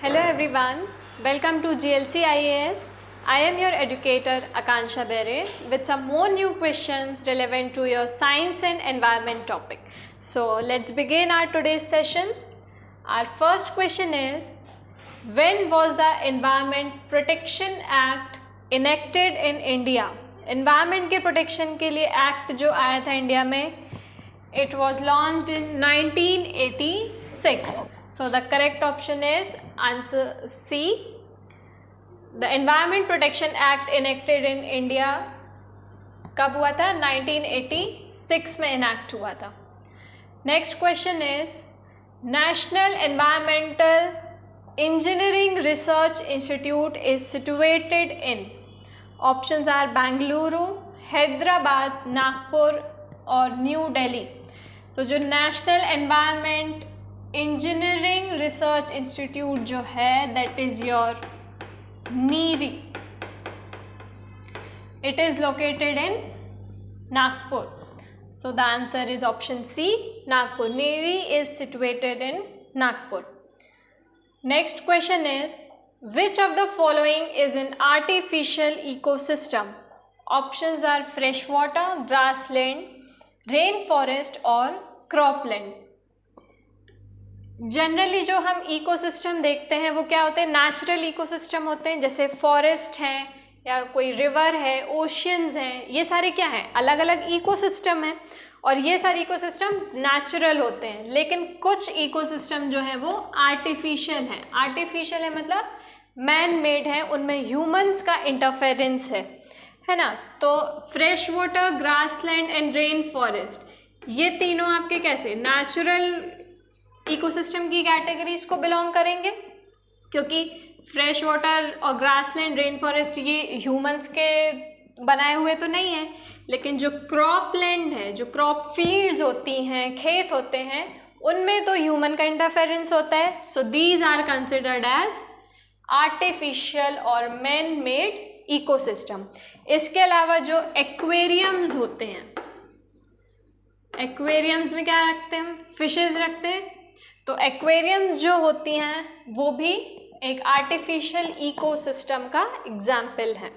Hello everyone, welcome to GLC IAS. I am your educator Akansha Bere with some more new questions relevant to your science and environment topic. So let's begin our today's session. Our first question is, when was the Environment Protection Act enacted in India? Environment के protection के लिए act जो आया था India में, it was launched in 1986. So the correct option is answer C. The Environment Protection Act enacted in India कब हुआ था? 1986 में enact हुआ था. Next question is, National Environmental Engineering Research Institute is situated in. Options are Bengaluru, Hyderabad, Nagpur और New Delhi. तो जो National Environment Engineering Research Institute जो है, that is your NEERI. It is located in Nagpur. So the answer is option C, Nagpur. NEERI is situated in Nagpur. Next question is, which of the following is an artificial ecosystem? Options are freshwater, grassland, rainforest और cropland. Generally जो हम ecosystem देखते हैं वो क्या होते हैं? Natural ecosystem होते हैं, जैसे फॉरेस्ट है या कोई रिवर है, ओशियंस हैं, ये सारे क्या हैं? अलग अलग इकोसिस्टम हैं और ये सारे इकोसिस्टम नेचुरल होते हैं. लेकिन कुछ इकोसिस्टम जो है वो आर्टिफिशियल है. आर्टिफिशियल है मतलब मैन मेड है, उनमें ह्यूमंस का इंटरफेरेंस है ना. तो fresh water, grassland and rain forest, ये तीनों आपके कैसे नेचुरल इकोसिस्टम की कैटेगरीज को बिलोंग करेंगे, क्योंकि फ्रेश वाटर और ग्रासलैंड, रेन फॉरेस्ट ये ह्यूमंस के बनाए हुए तो नहीं है. लेकिन जो क्रॉप लैंड है, जो क्रॉप फील्ड्स होती हैं, खेत होते हैं, उनमें तो ह्यूमन का इंटरफेरेंस होता है. So these are considered as artificial और मैन मेड इकोसिस्टम. इसके अलावा जो एक्वेरियम्स होते हैं, एक्वेरियम्स में क्या रखते हैं? फिशेस रखते हैं. तो एक्वेरियम्स जो होती हैं वो भी एक आर्टिफिशियल इकोसिस्टम का एग्जाम्पल है.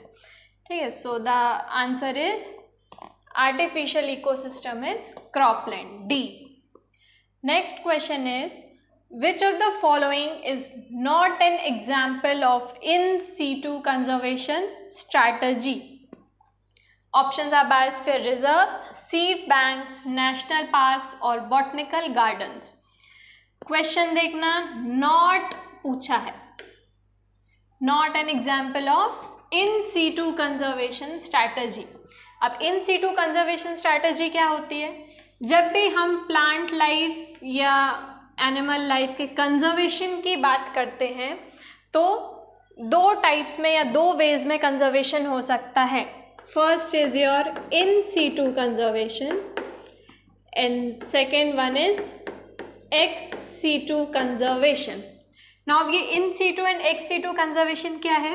ठीक है. So the answer is artificial ecosystem is cropland, D. Next question is, which of the following is not an example of in situ conservation strategy? Options are biosphere reserves, seed banks, national parks और botanical gardens. Question देखना, not पूछा है. Not an example of in situ conservation strategy. अब in situ conservation strategy क्या होती है? जब भी हम प्लांट लाइफ या एनिमल लाइफ के कंजर्वेशन की बात करते हैं तो दो टाइप्स में या दो वेज में कंजर्वेशन हो सकता है. First is your in situ conservation and second one is ex situ conservation. Now ये in situ and ex situ conservation क्या है?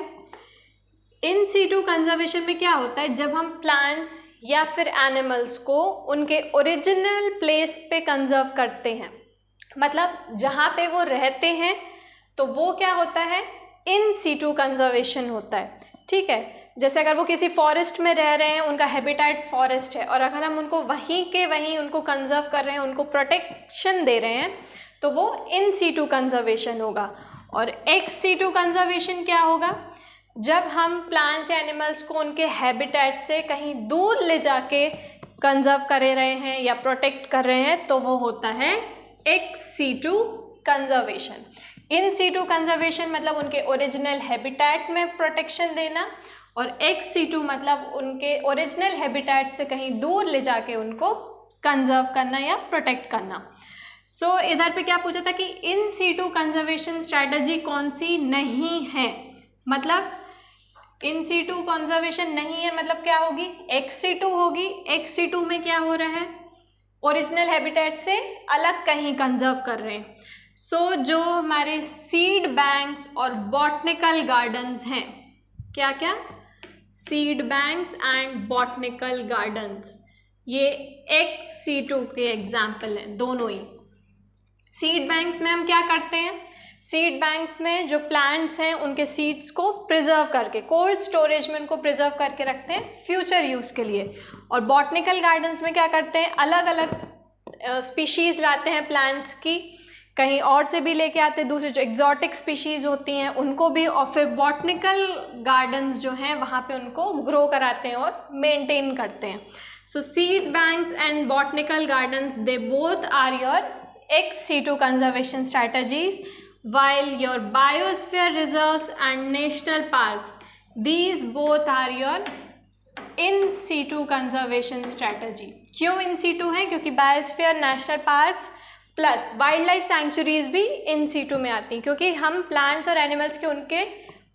इन सीटू कंजर्वेशन में क्या होता है? जब हम प्लांट्स या फिर एनिमल्स को उनके ओरिजिनल प्लेस पे कंजर्व करते हैं, मतलब जहाँ पे वो रहते हैं, तो वो क्या होता है? इन सीटू कंजर्वेशन होता है. ठीक है. जैसे अगर वो किसी फॉरेस्ट में रह रहे हैं, उनका हैबिटेट फॉरेस्ट है, और अगर हम उनको वहीं के वहीं उनको कंजर्व कर रहे हैं, उनको प्रोटेक्शन दे रहे हैं, तो वो इन सीटू कंजर्वेशन होगा. और एक्स सीटू कंजर्वेशन क्या होगा? जब हम प्लांट्स या एनिमल्स को उनके हैबिटेट से कहीं दूर ले जाके कंजर्व कर रहे हैं या प्रोटेक्ट कर रहे हैं, तो वो होता है ex situ conservation. In situ conservation मतलब उनके ओरिजिनल हैबिटेट में प्रोटेक्शन देना, और एक्स सीटू मतलब उनके ओरिजिनल हैबिटेट से कहीं दूर ले जाके उनको कंजर्व करना या प्रोटेक्ट करना. सो इधर पे क्या पूछा था कि इन सीटू कंजर्वेशन स्ट्रैटेजी कौन सी नहीं है? मतलब इन सीटू कंजर्वेशन नहीं है मतलब क्या होगी? एक्स सीटू होगी. एक्स सीटू में क्या हो रहा है? ओरिजिनल हैबिटेट से अलग कहीं कंजर्व कर रहे हैं. सो जो हमारे सीड बैंक्स और बॉटनिकल गार्डन्स हैं, क्या क्या? Seed banks and botanical gardens, ये एक्स सीटू के एग्जाम्पल हैं दोनों ही. सीड बैंक्स में हम क्या करते हैं? सीड बैंक्स में जो प्लांट्स हैं उनके सीड्स को प्रिजर्व करके कोल्ड स्टोरेज में उनको प्रिजर्व करके रखते हैं फ्यूचर यूज़ के लिए। और बॉटनिकल गार्डन्स में क्या करते हैं, अलग अलग स्पीशीज़ लाते हैं प्लांट्स की, कहीं और से भी लेके आते हैं, दूसरे जो एग्जॉटिक स्पीशीज़ होती हैं उनको भी, और फिर बॉटनिकल गार्डन्स जो हैं वहाँ पे उनको ग्रो कराते हैं और मेंटेन करते हैं। So seed banks and botanical gardens, they both are your ex situ conservation strategies, while your biosphere reserves and national parks, these both are your in situ conservation strategy। क्यों in situ है, क्योंकि biosphere, national parks plus wild life sanctuaries भी in situ में आती हैं, क्योंकि हम plants और एनिमल्स के उनके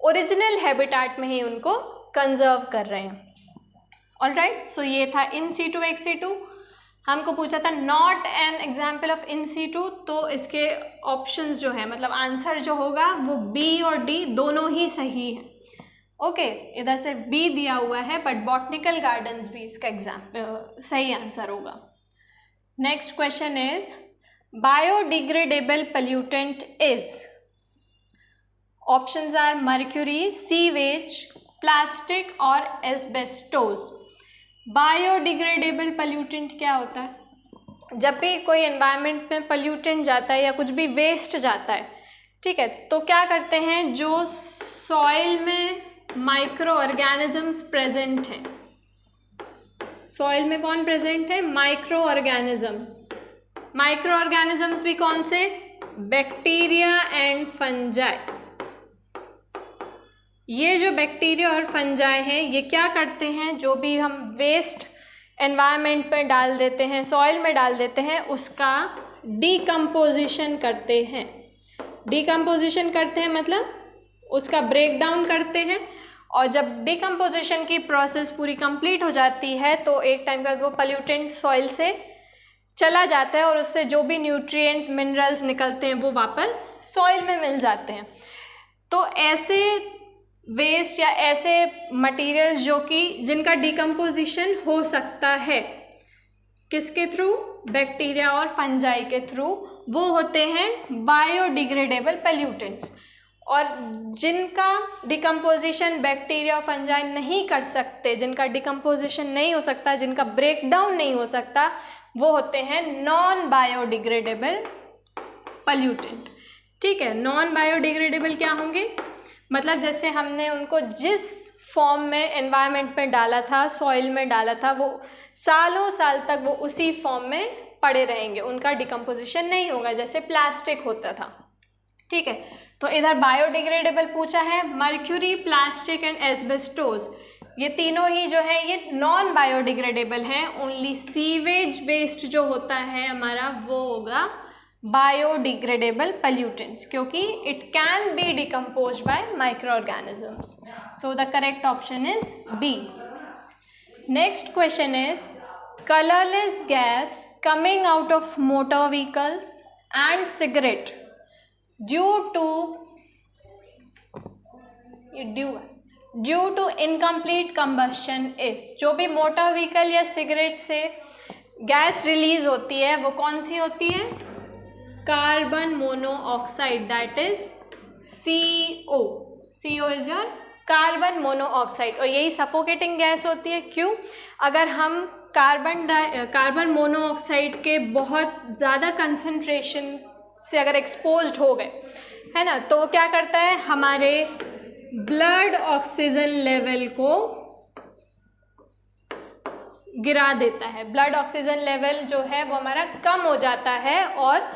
ओरिजिनल हैबिटेट में ही उनको कंजर्व कर रहे हैं। ऑलराइट, सो ये था इन सीटू एक्स सीटू। हमको पूछा था not an example of in situ, तो इसके ऑप्शंस जो है, मतलब आंसर जो होगा वो बी और डी दोनों ही सही है। ओके, इधर से बी दिया हुआ है, बट बॉटनिकल गार्डन्स भी इसका सही आंसर होगा। Next question is biodegradable pollutant is, options are mercury, sewage, plastic और एस्बेस्टोस। बायोडिग्रेडेबल पोल्यूटेंट क्या होता है, जब भी कोई एनवायरनमेंट में पोल्यूटेंट जाता है या कुछ भी वेस्ट जाता है, ठीक है, तो क्या करते हैं, जो सॉइल में माइक्रो ऑर्गेनिजम्स प्रेजेंट हैं, सॉइल में कौन प्रेजेंट है, माइक्रो ऑर्गेनिजम्स। माइक्रो ऑर्गेनिजम्स भी कौन से, बैक्टीरिया एंड फंजाई। ये जो बैक्टीरिया और फंजाई हैं, ये क्या करते हैं, जो भी हम वेस्ट एनवायरनमेंट पर डाल देते हैं, सॉइल में डाल देते हैं, उसका डीकम्पोजिशन करते हैं। डीकम्पोजिशन करते हैं मतलब उसका ब्रेक डाउन करते हैं, और जब डीकम्पोजिशन की प्रोसेस पूरी कंप्लीट हो जाती है तो एक टाइम के बाद वो पोल्यूटेंट सॉइल से चला जाता है और उससे जो भी न्यूट्रिएंट्स, मिनरल्स निकलते हैं वो वापस सॉइल में मिल जाते हैं। तो ऐसे वेस्ट या ऐसे मटेरियल्स जो कि जिनका डिकम्पोजिशन हो सकता है, किसके थ्रू, बैक्टीरिया और फंजाई के थ्रू, वो होते हैं बायोडिग्रेडेबल पोल्यूटेंट्स। और जिनका डिकम्पोजिशन बैक्टीरिया और फंजाई नहीं कर सकते, जिनका डिकम्पोजिशन नहीं हो सकता, जिनका ब्रेक डाउन नहीं हो सकता, वो होते हैं नॉन बायोडिग्रेडेबल पोल्यूटेंट। ठीक है, नॉन बायोडिग्रेडेबल क्या होंगे, मतलब जैसे हमने उनको जिस फॉर्म में एनवायरनमेंट में डाला था, सॉइल में डाला था, वो सालों साल तक वो उसी फॉर्म में पड़े रहेंगे, उनका डिकम्पोजिशन नहीं होगा, जैसे प्लास्टिक होता था। ठीक है, तो इधर बायोडिग्रेडेबल पूछा है, मर्क्यूरी, प्लास्टिक एंड एस्बेस्टोस, ये तीनों ही जो है ये नॉन बायोडिग्रेडेबल हैं। ओनली सीवेज वेस्ट जो होता है हमारा वो होगा बायोडिग्रेडेबल पोल्यूटेंट्स, क्योंकि it can be decompose by micro organisms. So the correct option is B. Next question is colourless gas coming out of motor vehicles and cigarette due to incomplete combustion is, जो भी motor vehicle या cigarette से gas release होती है वो कौन सी होती है, carbon monoxide, that is CO। CO is your carbon monoxide, और यही सफोकेटिंग गैस होती है। क्यों, अगर हम कार्बन मोनोऑक्साइड के बहुत ज़्यादा कंसंट्रेशन से अगर एक्सपोज्ड हो गए, है ना, तो वो क्या करता है, हमारे ब्लड ऑक्सीजन लेवल को गिरा देता है। ब्लड ऑक्सीजन लेवल जो है वो हमारा कम हो जाता है और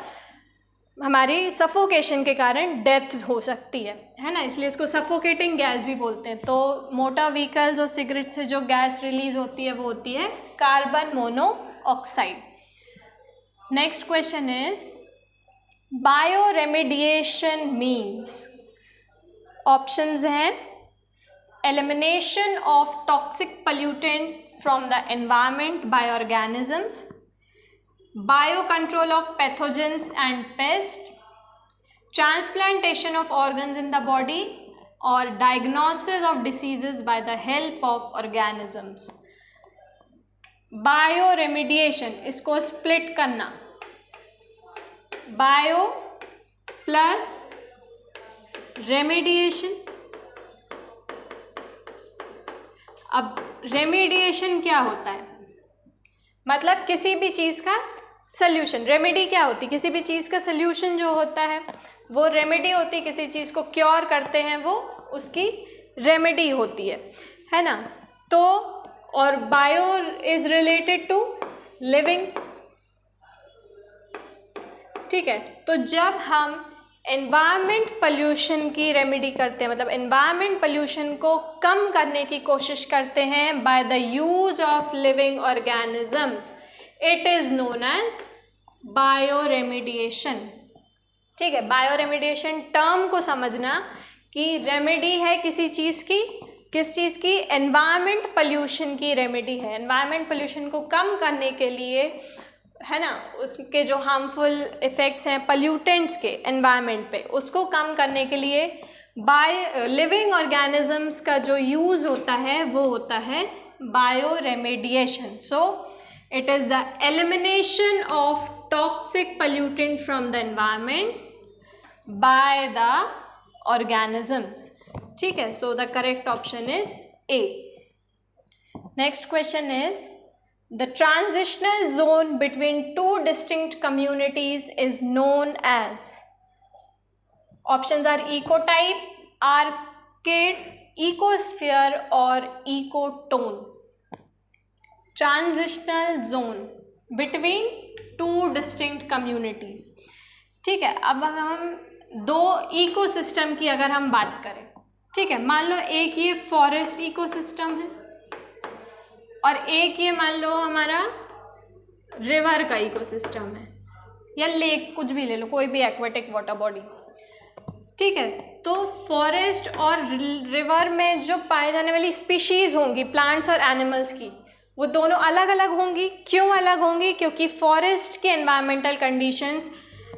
हमारी सफोकेशन के कारण डेथ हो सकती है ना, इसलिए इसको सफोकेटिंग गैस भी बोलते हैं। तो मोटर व्हीकल्स और सिगरेट से जो गैस रिलीज होती है वो होती है carbon monoxide. Next question is bio remediation means, options हैं elimination of toxic pollutant from the environment by organisms, bio control of pathogens and pests, transplantation of organs in the body, or diagnosis of diseases by the help of organisms। Bio remediation, इसको split करना, bio plus remediation. अब remediation क्या होता है, मतलब किसी भी चीज़ का सल्यूशन। रेमेडी क्या होती है, किसी भी चीज़ का सल्यूशन जो होता है वो रेमेडी होती है। किसी चीज़ को क्योर करते हैं वो उसकी रेमेडी होती है ना। तो और bio is related to living, ठीक है। तो जब हम एनवायरनमेंट पोल्यूशन की रेमेडी करते हैं, मतलब एनवायरनमेंट पोल्यूशन को कम करने की कोशिश करते हैं by the use of living organisms, it is known as bio remediation, ठीक है। बायो रेमेडिएशन टर्म को समझना कि रेमेडी है किसी चीज़ की, किस चीज़ की, एनवायरनमेंट पोल्यूशन की रेमेडी है। एनवायरनमेंट पोल्यूशन को कम करने के लिए, है ना, उसके जो हार्मफुल इफ़ेक्ट्स हैं पल्यूटेंट्स के एनवायरनमेंट पे, उसको कम करने के लिए बाय लिविंग ऑर्गेनिजम्स का जो यूज़ होता है वो होता है bio remediation. So it is the elimination of toxic pollutant from the environment by the organisms, ठीक है। So the correct option is A. Next question is the transitional zone between two distinct communities is known as, options are ecotype, arcade, ecosphere or ecotone. Transitional zone between two distinct communities, ठीक है। अब हम दो ecosystem की अगर हम बात करें, ठीक है, मान लो एक ये फॉरेस्ट इकोसिस्टम है और एक ये मान लो हमारा रिवर का इकोसिस्टम है, या लेक, कुछ भी ले लो, कोई भी एक्वेटिक वाटर बॉडी, ठीक है। तो फॉरेस्ट और रिवर में जो पाए जाने वाली स्पीशीज़ होंगी प्लांट्स और एनिमल्स की, वो दोनों अलग अलग होंगी। क्यों अलग होंगी? क्योंकि फॉरेस्ट के एनवायरमेंटल कंडीशंस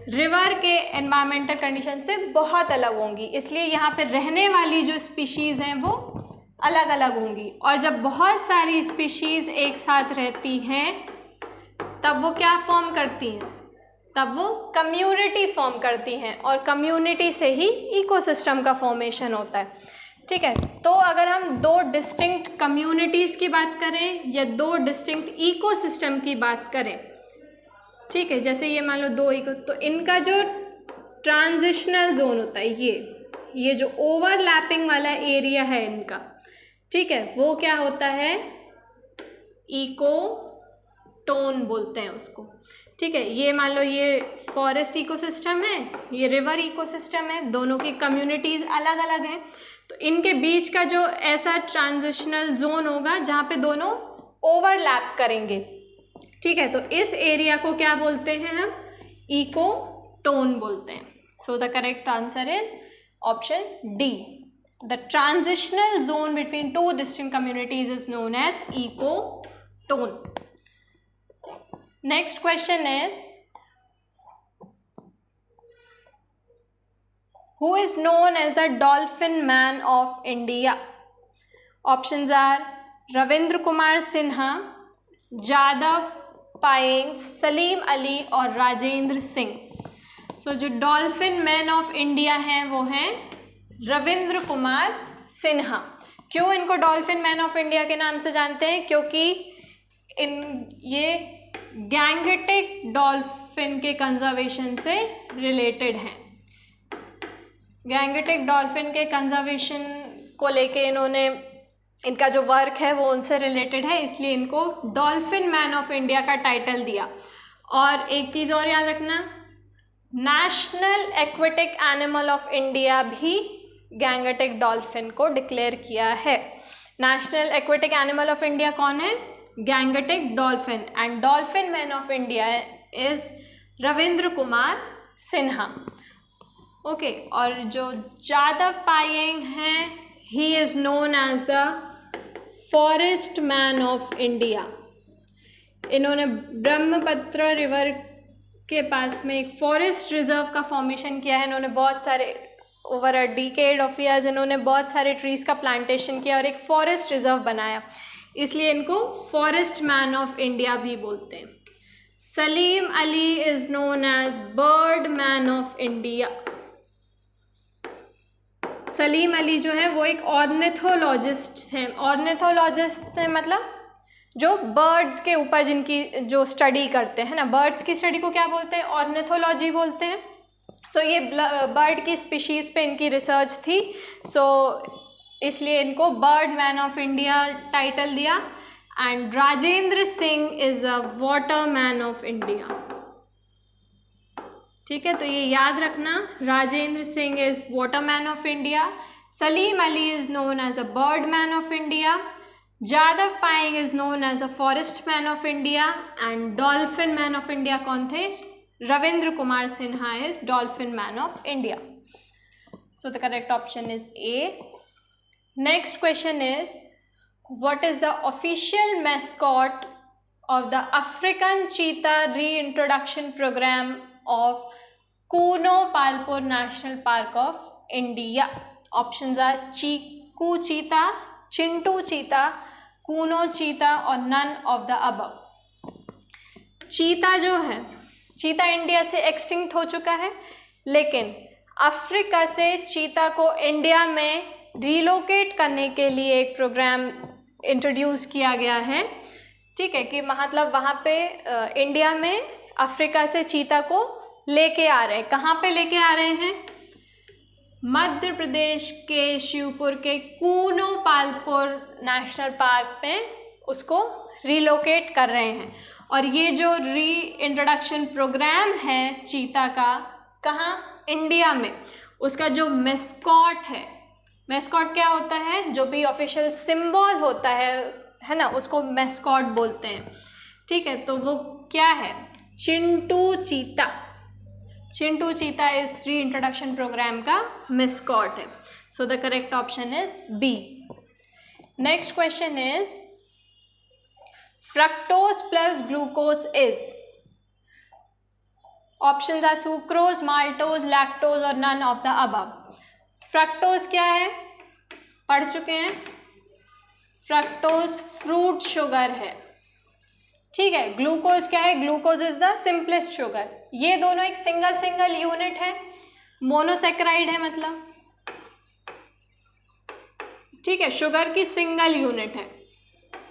रिवर के एनवायरमेंटल कंडीशन से बहुत अलग होंगी, इसलिए यहाँ पे रहने वाली जो स्पीशीज़ हैं वो अलग अलग होंगी। और जब बहुत सारी स्पीशीज़ एक साथ रहती हैं तब वो क्या फॉर्म करती हैं? तब वो कम्युनिटी फॉर्म करती हैं, और कम्युनिटी से ही इकोसिस्टम का फॉर्मेशन होता है, ठीक है। तो अगर हम दो डिस्टिंक्ट कम्युनिटीज़ की बात करें या दो डिस्टिंक्ट इकोसिस्टम की बात करें, ठीक है, जैसे ये मान लो दो इको, तो इनका जो ट्रांजिशनल जोन होता है, ये जो ओवरलैपिंग वाला एरिया है इनका, ठीक है, वो क्या होता है? इकोटोन बोलते हैं उसको, ठीक है। ये मान लो ये फॉरेस्ट इकोसिस्टम है, ये रिवर इकोसिस्टम है, दोनों की कम्युनिटीज़ अलग अलग हैं, तो इनके बीच का जो ऐसा ट्रांजिशनल जोन होगा जहाँ पे दोनों ओवरलैप करेंगे, ठीक है, तो इस एरिया को क्या बोलते हैं हम? इकोटोन बोलते हैं। So the correct answer is option D. The transitional zone between two distinct communities is known as ecotone. Next question is, who is known as the Dolphin Man of India? Options are Ravindra Kumar Sinha, Jadav Payeng, Salim Ali और राजेंद्र सिंह। सो जो dolphin man of India हैं वो हैं रविंद्र कुमार सिन्हा। क्यों इनको dolphin man of India के नाम से जानते हैं? क्योंकि ये गैंगेटिक डॉल्फिन के कंजर्वेशन से रिलेटेड हैं। गैंगेटिक डॉल्फिन के कंजर्वेशन को लेके इनका जो वर्क है वो उनसे रिलेटेड है, इसलिए इनको डॉल्फिन मैन ऑफ इंडिया का टाइटल दिया। और एक चीज़ और याद रखना, national aquatic animal of India भी गैंगेटिक डॉल्फिन को डिक्लेयर किया है। National aquatic animal of India कौन है? Gangetic dolphin, and dolphin man of India is Ravindra Kumar Sinha. Okay, और जो जादव पायेंग हैं, he is known as the forest man of India. इन्होंने ब्रह्मपुत्र रिवर के पास में एक फॉरेस्ट रिजर्व का फॉर्मेशन किया है। इन्होंने बहुत सारे over a decade of years इन्होंने बहुत सारे ट्रीज़ का प्लांटेशन किया और एक फॉरेस्ट रिजर्व बनाया, इसलिए इनको फॉरेस्ट मैन ऑफ इंडिया भी बोलते हैं। Salim Ali is known as bird man of India. Salim Ali जो है वो एक ऑर्निथोलॉजिस्ट हैं। ऑर्निथोलॉजिस्ट हैं मतलब जो बर्ड्स के ऊपर जिनकी जो स्टडी करते हैं ना, बर्ड्स की स्टडी को क्या बोलते हैं? ऑर्निथोलॉजी बोलते हैं। सो ये बर्ड की स्पीशीज़ पे इनकी रिसर्च थी, सो इसलिए इनको bird man of India title दिया। And Rajendra Singh is the water man of India. ठीक है, तो ये याद रखना, Rajendra Singh is water man of India, Salim Ali is known as a bird man of India, Jadav Payeng is known as a forest man of India, and dolphin man of India कौन थे? Ravindra Kumar Sinha is dolphin man of India. So the correct option is A. Next question is what is the official mascot of the African cheetah reintroduction programme of Kuno Palpur national park of India? Options are Cheeku cheetah, Chintu चीता, कूनो चीता और none of the above. चीता जो है, चीता India से extinct हो चुका है, लेकिन अफ्रीका से चीता को इंडिया में रिलोकेट करने के लिए एक प्रोग्राम इंट्रोड्यूस किया गया है। ठीक है, कि मतलब वहाँ पे इंडिया में अफ्रीका से चीता को लेके आ रहे हैं। कहाँ पे लेके आ रहे हैं? मध्य प्रदेश के शिवपुर के कूनो पालपुर नेशनल पार्क में उसको रिलोकेट कर रहे हैं। और ये जो री इंट्रोडक्शन प्रोग्राम है चीता का, कहाँ? इंडिया में। उसका जो मैस्कॉट है, मैस्कॉट क्या होता है? जो भी ऑफिशियल सिंबल होता है ना, उसको मैस्कॉट बोलते हैं। ठीक है, तो वो क्या है? चिंटू चीता। चिंटू चीता इस री इंट्रोडक्शन प्रोग्राम का मैस्कॉट है। So the correct option is B. Next question is fructose plus glucose is? Options are sucrose, maltose, lactose और none of the above. fructose क्या है? पढ़ चुके हैं। fructose फ्रूट शुगर है। ठीक है, ग्लूकोज क्या है? Glucose is the simplest sugar. ये दोनों एक सिंगल यूनिट है, मोनोसेक्राइड है मतलब। ठीक है, शुगर की सिंगल यूनिट है,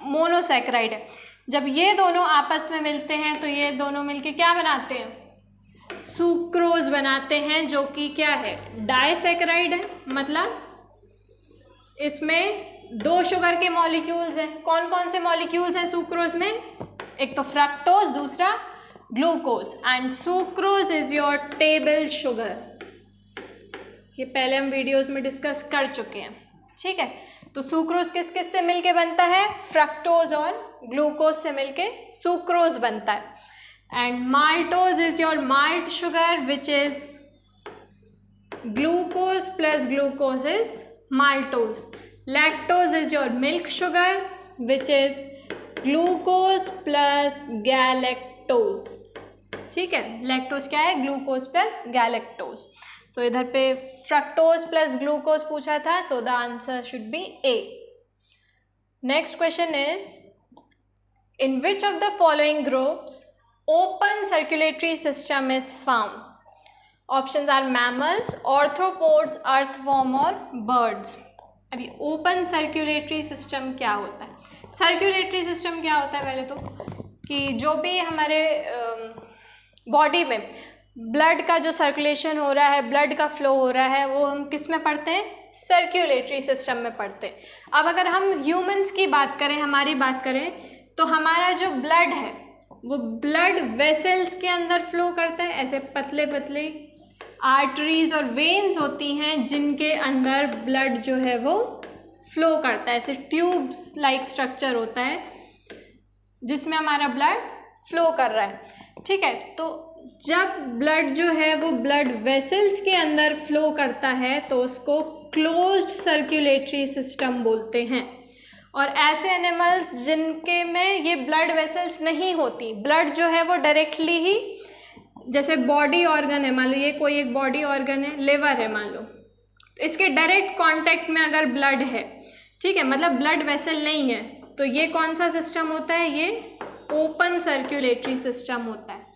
मोनोसेक्राइड है। जब ये दोनों आपस में मिलते हैं तो ये दोनों मिलके क्या बनाते हैं? सुक्रोज बनाते हैं, जो कि क्या है? डाइसेक्राइड है। मतलब इसमें दो शुगर के मॉलिक्यूल्स हैं। कौन कौन से मॉलिक्यूल्स हैं सुक्रोज में? एक तो फ्रक्टोज, दूसरा glucose. And sucrose is your table sugar. ये पहले हम वीडियोस में डिस्कस कर चुके हैं। ठीक है, तो सुक्रोज किस किस से मिलके बनता है? फ्रक्टोज और ग्लूकोज से मिलके सुक्रोज बनता है। And maltose is your malt sugar which is glucose plus glucose is maltose. Lactose is your milk sugar which is glucose plus galactose. ठीक है, लैक्टोज क्या है? Glucose plus galactose. सो इधर पे फ्रक्टोज प्लस ग्लूकोज पूछा था, so the answer should be A. Next question is in which of the following groups open circulatory system is found? Options are mammals, arthropods, earthworm और birds. अभी open circulatory system क्या होता है? Circulatory system क्या होता है? पहले तो कि जो भी हमारे बॉडी में ब्लड का जो सर्कुलेशन हो रहा है, ब्लड का फ्लो हो रहा है, वो हम किस में पढ़ते हैं? सर्कुलेटरी सिस्टम में पढ़ते हैं। अब अगर हम ह्यूमंस की बात करें, हमारी बात करें, तो हमारा जो ब्लड है वो ब्लड वेसल्स के अंदर फ्लो करता है। ऐसे पतले पतले आर्टरीज और वेन्स होती हैं जिनके अंदर ब्लड जो है वो फ्लो करता है। ऐसे ट्यूब्स लाइक स्ट्रक्चर होता है जिसमें हमारा ब्लड फ्लो कर रहा है। ठीक है, तो जब ब्लड जो है वो ब्लड वेसल्स के अंदर फ्लो करता है तो उसको क्लोज्ड सर्कुलेटरी सिस्टम बोलते हैं। और ऐसे एनिमल्स जिनके में ये ब्लड वेसल्स नहीं होती, ब्लड जो है वो डायरेक्टली ही, जैसे बॉडी ऑर्गन है, मान लो ये कोई एक बॉडी ऑर्गन है, लिवर है मान लो, तो इसके डायरेक्ट कांटेक्ट में अगर ब्लड है, ठीक है, मतलब ब्लड वेसल नहीं है, तो ये कौन सा सिस्टम होता है? ये ओपन सर्कुलेटरी सिस्टम होता है।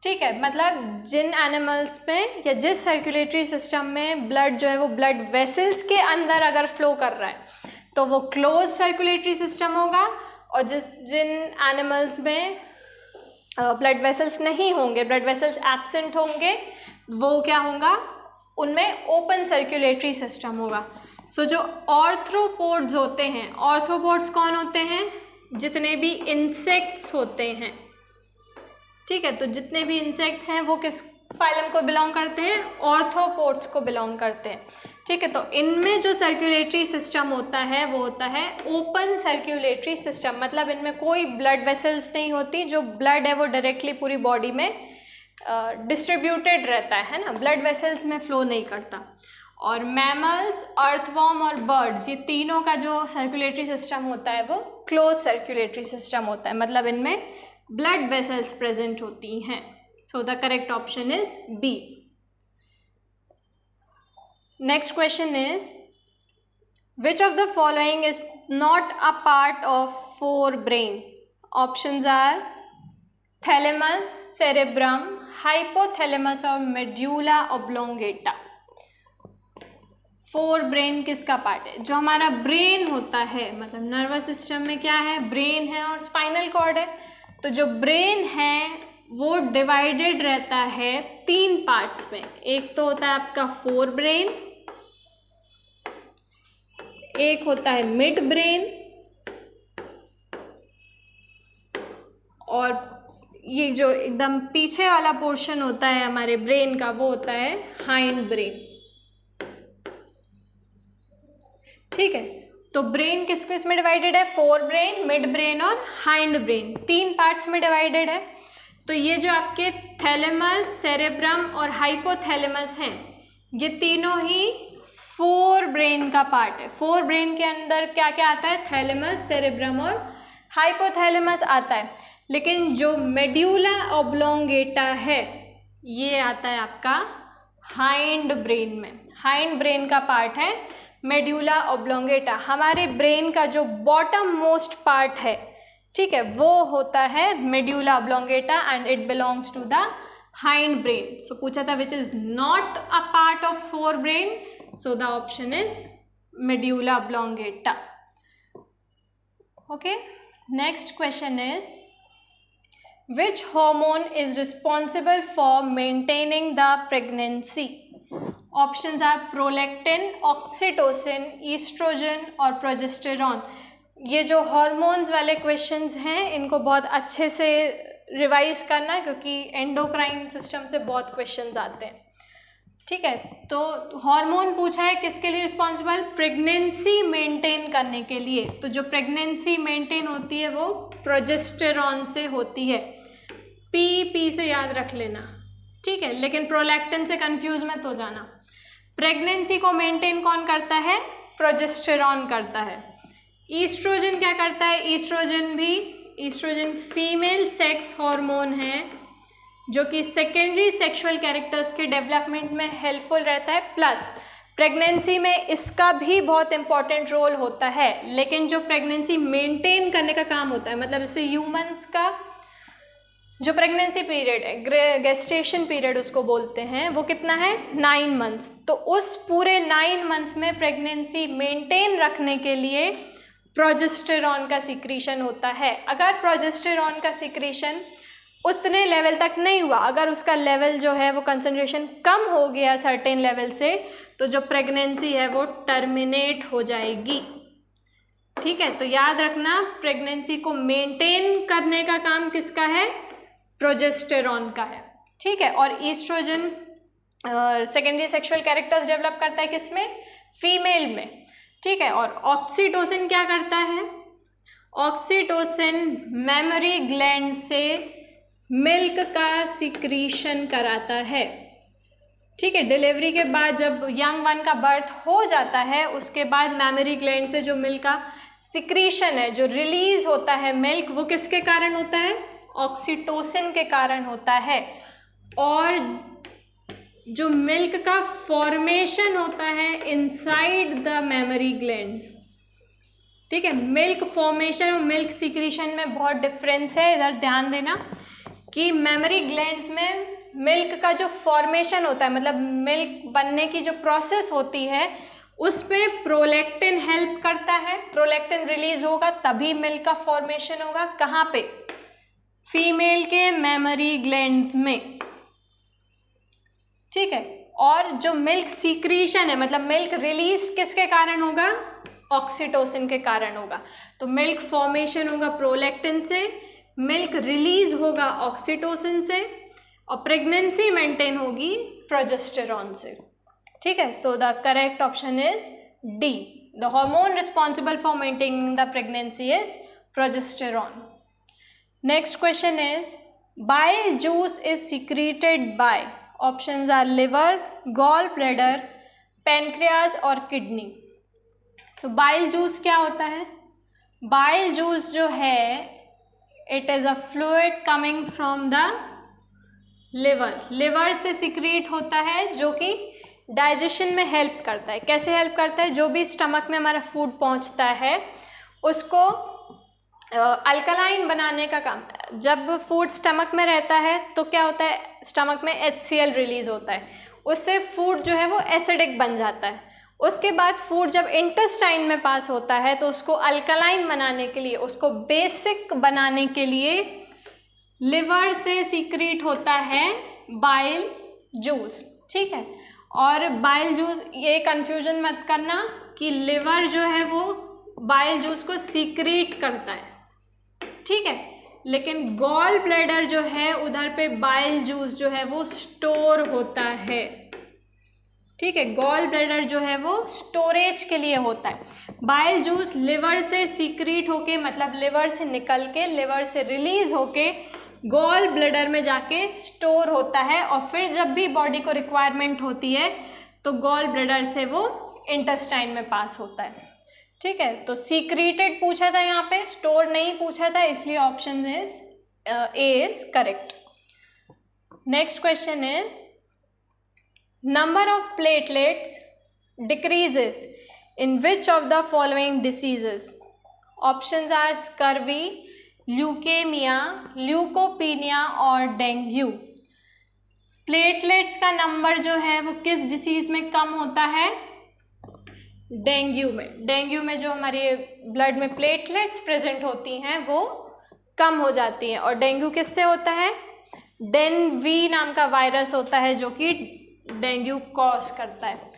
ठीक है, मतलब जिन एनिमल्स में या जिस सर्कुलेटरी सिस्टम में ब्लड जो है वो ब्लड वेसल्स के अंदर अगर फ्लो कर रहा है तो वो क्लोज सर्कुलेटरी सिस्टम होगा, और जिन एनिमल्स में ब्लड वेसल्स नहीं होंगे, ब्लड वेसल्स एब्सेंट होंगे, वो क्या होगा, उनमें ओपन सर्कुलेटरी सिस्टम होगा। सो जो ऑर्थ्रोपोड्स होते हैं, ऑर्थ्रोपोड्स कौन होते हैं, जितने भी इंसेक्ट्स होते हैं, ठीक है, तो जितने भी इंसेक्ट्स हैं वो किस फाइलम को बिलोंग करते हैं, ऑर्थ्रोपोड्स को बिलोंग करते हैं, ठीक है। तो इनमें जो सर्कुलेटरी सिस्टम होता है वो होता है ओपन सर्कुलेटरी सिस्टम, मतलब इनमें कोई ब्लड वेसल्स नहीं होती, जो ब्लड है वो डायरेक्टली पूरी बॉडी में डिस्ट्रीब्यूटेड रहता है ना, ब्लड वेसल्स में फ्लो नहीं करता। और मैमल्स, अर्थवॉर्म और बर्ड्स, ये तीनों का जो सर्कुलेटरी सिस्टम होता है वो क्लोज सर्कुलेटरी सिस्टम होता है, मतलब इनमें ब्लड वेसल्स प्रेजेंट होती हैं। So the correct option is B. Next question is which of the following is not a part of forebrain? Options are thalamus, cerebrum, hypothalamus और मेड्यूला ऑब्लोंगेटा। फोरब्रेन किसका part है? जो हमारा brain होता है, मतलब नर्वस सिस्टम में क्या है, ब्रेन है और स्पाइनल कॉर्ड है। तो जो ब्रेन है वो डिवाइडेड रहता है 3 पार्ट्स में। एक तो होता है आपका फोर ब्रेन, एक होता है मिड ब्रेन, और ये जो एकदम पीछे वाला पोर्शन होता है हमारे ब्रेन का वो होता है हाइंड ब्रेन, ठीक है। तो ब्रेन किस किस में डिवाइडेड है? फोर ब्रेन, मिड ब्रेन और हाइंड ब्रेन, 3 पार्ट्स में डिवाइडेड है। तो ये जो आपके थैलेमस, सेरेब्रम और हाइपोथैलेमस हैं, ये तीनों ही फोर ब्रेन का पार्ट है। फोर ब्रेन के अंदर क्या क्या आता है? थैलेमस, सेरेब्रम और हाइपोथैलेमस आता है। लेकिन जो मेड्यूला ऑब्लोंगेटा है ये आता है आपका हाइंड ब्रेन में। हाइंड ब्रेन का पार्ट है मेड्यूला ऑब्लोंगेटा। हमारे ब्रेन का जो बॉटम मोस्ट पार्ट है, ठीक है, वो होता है medulla oblongata and it belongs to the hindbrain. So पूछा था which is not a part of forebrain, so the option is medulla oblongata. Okay, next question is which hormone is responsible for maintaining the pregnancy? Options are prolactin, oxytocin, estrogen और progesterone। ये जो hormones वाले questions हैं इनको बहुत अच्छे से revise करना, क्योंकि एंडोक्राइन सिस्टम से बहुत क्वेश्चंस आते हैं, ठीक है। तो हार्मोन पूछा है किसके लिए रिस्पॉन्सिबल? प्रेगनेंसी मेंटेन करने के लिए। तो जो प्रेगनेंसी मेंटेन होती है वो प्रोजेस्टेरॉन से होती है। पी से याद रख लेना, ठीक है, लेकिन प्रोलैक्टिन से कंफ्यूज मत हो जाना। प्रेगनेंसी को मेंटेन कौन करता है? प्रोजेस्टेरॉन करता है। ईस्ट्रोजन क्या करता है? ईस्ट्रोजन फीमेल सेक्स हार्मोन है जो कि सेकेंडरी सेक्सुअल कैरेक्टर्स के डेवलपमेंट में हेल्पफुल रहता है, प्लस प्रेगनेंसी में इसका भी बहुत इंपॉर्टेंट रोल होता है। लेकिन जो प्रेगनेंसी मेंटेन करने का काम होता है, मतलब इससे ह्यूमंस का जो प्रेगनेंसी पीरियड है, गेस्टेशन पीरियड उसको बोलते हैं, वो कितना है? 9 मंथ्स। तो उस पूरे 9 मंथ्स में प्रेगनेंसी मेंटेन रखने के लिए प्रोजेस्टेरॉन का सिक्रीशन होता है। अगर प्रोजेस्टेरॉन का सिक्रीशन उतने लेवल तक नहीं हुआ, अगर उसका लेवल जो है वो कंसंट्रेशन कम हो गया सर्टेन लेवल से, तो जो प्रेगनेंसी है वो टर्मिनेट हो जाएगी, ठीक है। तो याद रखना, प्रेगनेंसी को मेंटेन करने का काम किसका है? प्रोजेस्टेरॉन का है, ठीक है। और oestrogen secondary sexual characters develop करता है किसमें? फीमेल में, ठीक है। और ऑक्सीटोसिन क्या करता है? ऑक्सीटोसिन मेमोरी ग्लैंड से मिल्क का सिक्रीशन कराता है, ठीक है। डिलीवरी के बाद जब यंग वन का बर्थ हो जाता है, उसके बाद मेमोरी ग्लैंड से जो मिल्क का सिक्रीशन है, जो रिलीज होता है मिल्क, वो किसके कारण होता है? ऑक्सीटोसिन के कारण होता है। और जो मिल्क का फॉर्मेशन होता है इनसाइड द मेमोरी ग्लैंड्स, ठीक है। मिल्क फॉर्मेशन और मिल्क सिक्रीशन में बहुत डिफरेंस है, इधर ध्यान देना। कि मेमोरी ग्लैंड्स में मिल्क का जो फॉर्मेशन होता है, मतलब मिल्क बनने की जो प्रोसेस होती है, उस पे प्रोलैक्टिन हेल्प करता है। प्रोलैक्टिन रिलीज होगा तभी मिल्क का फॉर्मेशन होगा। कहाँ पे? फीमेल के मेमोरी ग्लैंड्स में, ठीक है। और जो मिल्क सीक्रीशन है, मतलब मिल्क रिलीज किसके कारण होगा? ऑक्सीटोसिन के कारण होगा। तो मिल्क फॉर्मेशन होगा प्रोलैक्टिन से, मिल्क रिलीज होगा ऑक्सीटोसिन से, और प्रेगनेंसी मेंटेन होगी प्रोजेस्टेरॉन से, ठीक है। So the correct option is D, the hormone responsible for maintaining the pregnancy is progesterone. Next question is bile juice is secreted by, options are liver, gall bladder, pancreas और kidney। so bile juice क्या होता है? bile juice जो है it is a fluid coming from the liver, liver से secrete होता है, जो कि डाइजेशन में हेल्प करता है। कैसे हेल्प करता है? जो भी स्टमक में हमारा फूड पहुंचता है उसको अल्कलाइन बनाने का काम। जब फूड स्टमक में रहता है तो क्या होता है? स्टमक में HCl रिलीज होता है, उससे फूड जो है वो एसिडिक बन जाता है। उसके बाद फूड जब इंटेस्टाइन में पास होता है तो उसको अल्कलाइन बनाने के लिए, उसको बेसिक बनाने के लिए लिवर से सीक्रेट होता है बाइल जूस, ठीक है। और बाइल जूस, ये कंफ्यूजन मत करना कि लिवर जो है वो बाइल जूस को सीक्रेट करता है, ठीक है, लेकिन गॉल ब्लैडर जो है उधर पे बाइल जूस जो है वो स्टोर होता है, ठीक है। गॉल ब्लैडर जो है वो स्टोरेज के लिए होता है। बाइल जूस लिवर से सीक्रेट होके, मतलब लिवर से निकल के, लिवर से रिलीज होके गॉल ब्लैडर में जाके स्टोर होता है, और फिर जब भी बॉडी को रिक्वायरमेंट होती है तो गॉल ब्लैडर से वो इंटेस्टाइन में पास होता है, ठीक है। तो सीक्रेटेड पूछा था यहाँ पे, स्टोर नहीं पूछा था, इसलिए option is A is correct. Next question is number of platelets decreases in which of the following diseases? Options are scurvy, leukaemia, leucopenia और डेंगू। प्लेटलेट्स का नंबर जो है वो किस डिसीज में कम होता है? डेंगू में। डेंगू में जो हमारे ब्लड में प्लेटलेट्स प्रेजेंट होती हैं वो कम हो जाती हैं। और डेंगू किससे होता है? डेनवी नाम का वायरस होता है जो कि डेंगू कॉज करता है,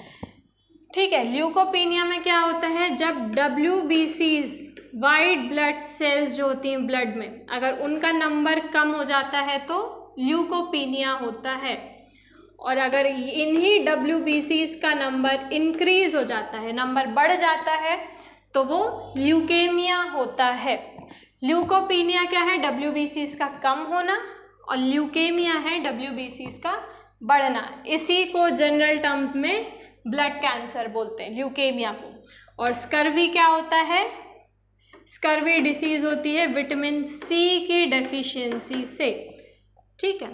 ठीक है। ल्यूकोपीनिया में क्या होता है? जब WBCs, वाइट ब्लड सेल्स जो होती हैं ब्लड में, अगर उनका नंबर कम हो जाता है तो ल्यूकोपीनिया होता है। और अगर इन्हीं WBCs का नंबर इंक्रीज हो जाता है, नंबर बढ़ जाता है, तो वो ल्यूकेमिया होता है। ल्यूकोपीनिया क्या है? WBCs का कम होना, और ल्यूकेमिया है WBCs का बढ़ना। इसी को जनरल टर्म्स में ब्लड कैंसर बोलते हैं, ल्यूकेमिया को। और स्कर्वी क्या होता है? स्कर्वी डिसीज होती है विटामिन C की डेफिशिएंसी से, ठीक है।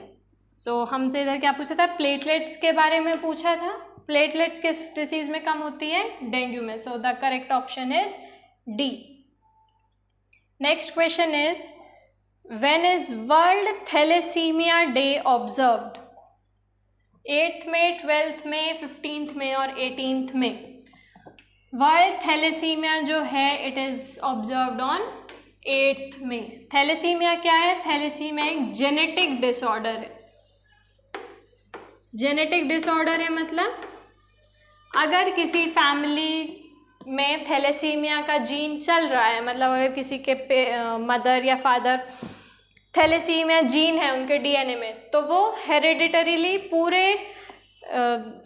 सो हमसे इधर क्या पूछा था? प्लेटलेट्स के बारे में पूछा था। प्लेटलेट्स किस डिसीज में कम होती है? डेंगू में। So the correct option is D. Next question is when is world thalassaemia day observed? 8th में, 12th में, 15th में और 18th में। वर्ल्ड थैलेसीमिया जो है it is observed on 8th में। थैलेसीमिया क्या है? थैलेसीमिया एक जेनेटिक डिसऑर्डर है। जेनेटिक डिसऑर्डर है मतलब अगर किसी फैमिली में थैलेसीमिया का जीन चल रहा है, मतलब अगर किसी के मदर या फादर थैलेसीमिया जीन है उनके DNA में, तो वो हेरिडिटरीली पूरे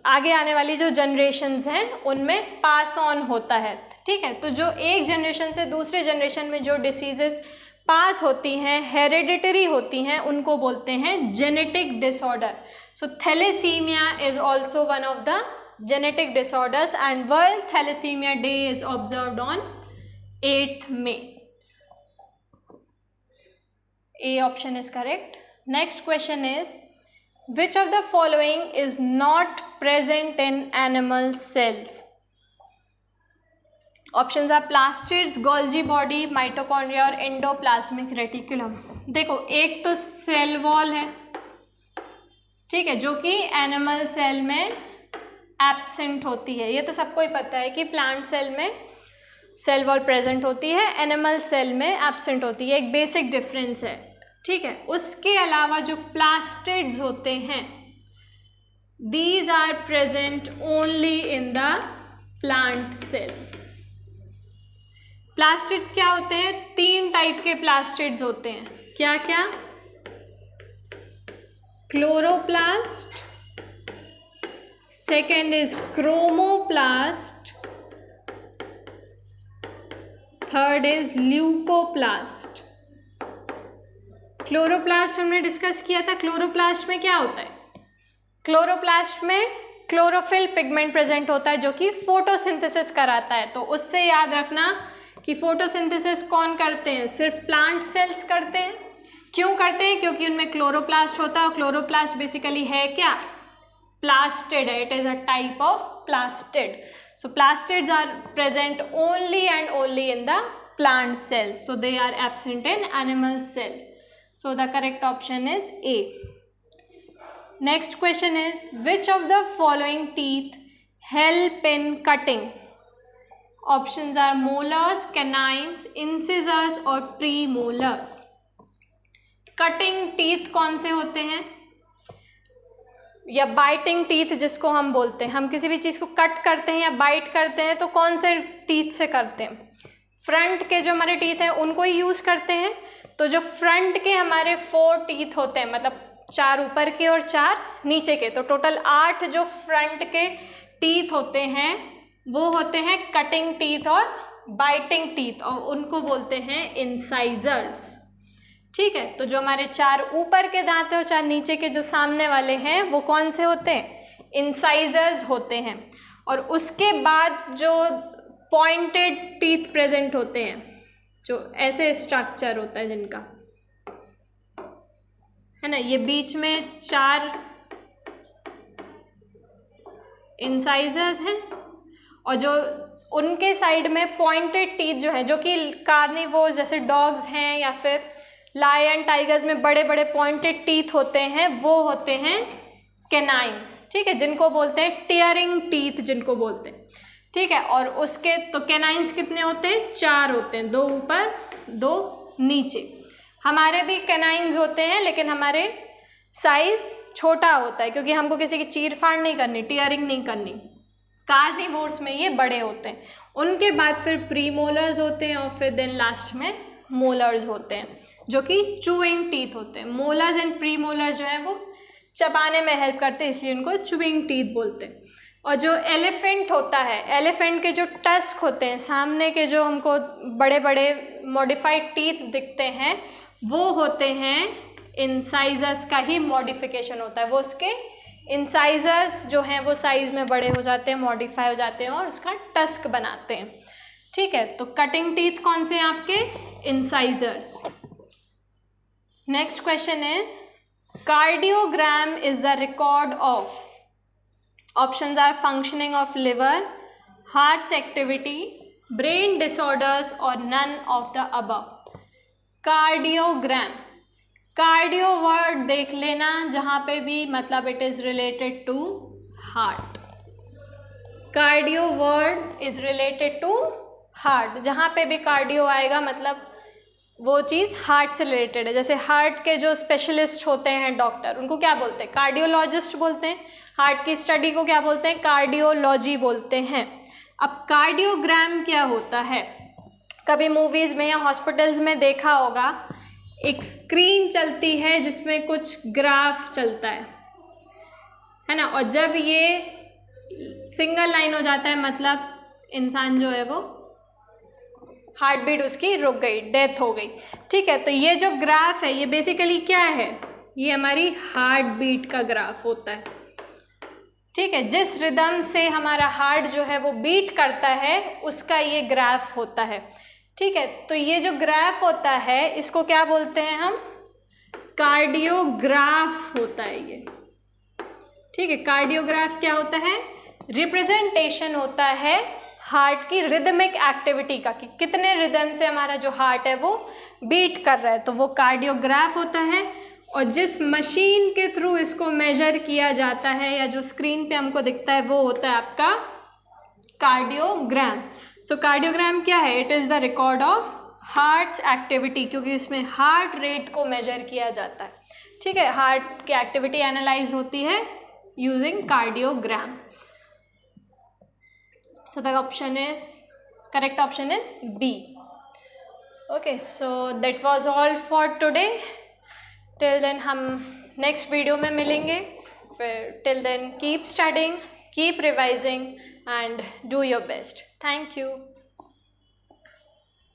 आगे आने वाली जो जनरेशन्स हैं उनमें पास ऑन होता है, ठीक है। तो जो एक जनरेशन से दूसरे जनरेशन में जो डिसीजेस पास होती हैं, हेरिडिटरी होती हैं, उनको बोलते हैं genetic disorder. So thalassaemia is also one of the genetic disorders and World Thalassemia Day is observed on 8th May. A option is correct. Next question is which of the following is not present in animal cells? Options are plastids, Golgi body, mitochondria और endoplasmic reticulum. देखो एक तो cell wall है, ठीक है, जो कि animal cell में एब्सेंट होती है। ये तो सबको ही पता है कि प्लांट सेल में सेल वॉल प्रेजेंट होती है, एनिमल सेल में एब्सेंट होती है, एक बेसिक डिफरेंस है, ठीक है। उसके अलावा जो प्लास्टिड्स होते हैं, these are present only in the plant cells. Plastids क्या होते हैं? 3 टाइप के प्लास्टिड्स होते हैं। क्या क्या? Chloroplast, second is chromoplast, third is leucoplast. Chloroplast हमने डिस्कस किया था। क्लोरोप्लास्ट में क्या होता है? क्लोरोप्लास्ट में क्लोरोफिल पिगमेंट प्रेजेंट होता है जो कि फोटोसिंथेसिस कराता है। तो उससे याद रखना कि फोटोसिंथेसिस कौन करते हैं? सिर्फ प्लांट सेल्स करते हैं। क्यों करते हैं? क्योंकि उनमें क्लोरोप्लास्ट होता है और क्लोरोप्लास्ट बेसिकली है क्या? प्लास्टिड है। It is a type of plastid. So plastids are present only and only in the plant cells. So they are absent in animal cells. So the correct option is A. Next question is, which of the following teeth help in cutting? Options are molars, canines, incisors और premolars. Cutting teeth कौन से होते हैं? या biting teeth जिसको हम बोलते हैं, हम किसी भी चीज़ को कट करते हैं या बाइट करते हैं तो कौन से टीथ से करते हैं? फ्रंट के जो हमारे टीथ हैं उनको ही यूज़ करते हैं। तो जो फ्रंट के हमारे 4 टीथ होते हैं, मतलब 4 ऊपर के और 4 नीचे के, तो टोटल 8 जो फ्रंट के टीथ होते हैं वो होते हैं कटिंग टीथ और बाइटिंग टीथ, और उनको बोलते हैं इंसाइजर्स, ठीक है। तो जो हमारे 4 ऊपर के दांत हैं और 4 नीचे के जो सामने वाले हैं वो कौन से होते हैं? इंसाइजर्स होते हैं। और उसके बाद जो पॉइंटेड टीथ प्रेजेंट होते हैं, जो ऐसे स्ट्रक्चर होता है जिनका, है ना, ये बीच में 4 इंसाइजर्स हैं और जो उनके साइड में पॉइंटेड टीथ जो हैं, जो कि कार्निवोर्स जैसे डॉग्स हैं या फिर लायन, टाइगर्स में बड़े बड़े पॉइंटेड टीथ होते हैं, वो होते हैं कैनाइन्स, ठीक है, जिनको बोलते हैं टियरिंग टीथ जिनको बोलते हैं, ठीक है। और उसके तो कैनाइन्स कितने होते हैं? 4 होते हैं, 2 ऊपर 2 नीचे। हमारे भी कैनाइन्स होते हैं लेकिन हमारे साइज छोटा होता है क्योंकि हमको किसी की चीर फाड़ नहीं करनी, टियरिंग नहीं करनी। कार्निवोर्स में ये बड़े होते हैं। उनके बाद फिर प्रीमोलर्स होते हैं और फिर देन लास्ट में मोलर्स होते हैं जो कि चूइंग टीथ होते हैं। मोलर्स एंड प्रीमोलर्स जो है वो चबाने में हेल्प करते हैं, इसलिए उनको चूइंग टीथ बोलते हैं। और जो एलिफेंट होता है, एलिफेंट के जो टस्क होते हैं, सामने के जो हमको बड़े बड़े मॉडिफाइड टीथ दिखते हैं, वो होते हैं इंसाइजर्स का ही मॉडिफिकेशन होता है। वो उसके इंसाइजर्स जो हैं वो साइज में बड़े हो जाते हैं, मॉडिफाई हो जाते हैं और उसका टस्क बनाते हैं, ठीक है। तो कटिंग टीथ कौन से हैं आपके? Incisors. Next question is, cardiogram is the record of, options are functioning of liver, heart's activity, brain disorders or none of the above. Cardiogram, cardio word देख लेना जहाँ पे भी, मतलब it is related to heart. Cardio word is related to heart, जहाँ पे भी cardio आएगा मतलब वो चीज़ हार्ट से रिलेटेड है। जैसे हार्ट के जो स्पेशलिस्ट होते हैं डॉक्टर, उनको क्या बोलते हैं? कार्डियोलॉजिस्ट बोलते हैं। हार्ट की स्टडी को क्या बोलते हैं? कार्डियोलॉजी बोलते हैं। अब कार्डियोग्राम क्या होता है? कभी मूवीज़ में या हॉस्पिटल्स में देखा होगा, एक स्क्रीन चलती है जिसमें कुछ ग्राफ चलता है ना, और जब ये सिंगल लाइन हो जाता है मतलब इंसान जो है वो हार्ट बीट उसकी रुक गई, डेथ हो गई, ठीक है। तो ये जो ग्राफ है ये बेसिकली क्या है? ये हमारी हार्ट बीट का ग्राफ होता है, ठीक है। जिस रिदम से हमारा हार्ट जो है वो बीट करता है उसका ये ग्राफ होता है, ठीक है। तो ये जो ग्राफ होता है इसको क्या बोलते हैं हम? कार्डियोग्राफ होता है ये, ठीक है। कार्डियोग्राफ क्या होता है? रिप्रेजेंटेशन होता है हार्ट की रिदमिक एक्टिविटी का, कि कितने रिदम से हमारा जो हार्ट है वो बीट कर रहा है, तो वो कार्डियोग्राफ होता है। और जिस मशीन के थ्रू इसको मेजर किया जाता है या जो स्क्रीन पे हमको दिखता है वो होता है आपका कार्डियोग्राम। सो कार्डियोग्राम क्या है? It is the record of hearts activity, क्योंकि इसमें हार्ट रेट को मेजर किया जाता है। ठीक है, हार्ट की एक्टिविटी एनालाइज होती है using cardiogram. So the option is, correct option is B. Okay, so that was all for today. Till then हम नेक्स्ट वीडियो में मिलेंगे। फिर till then keep studying, keep revising and do your best. Thank you.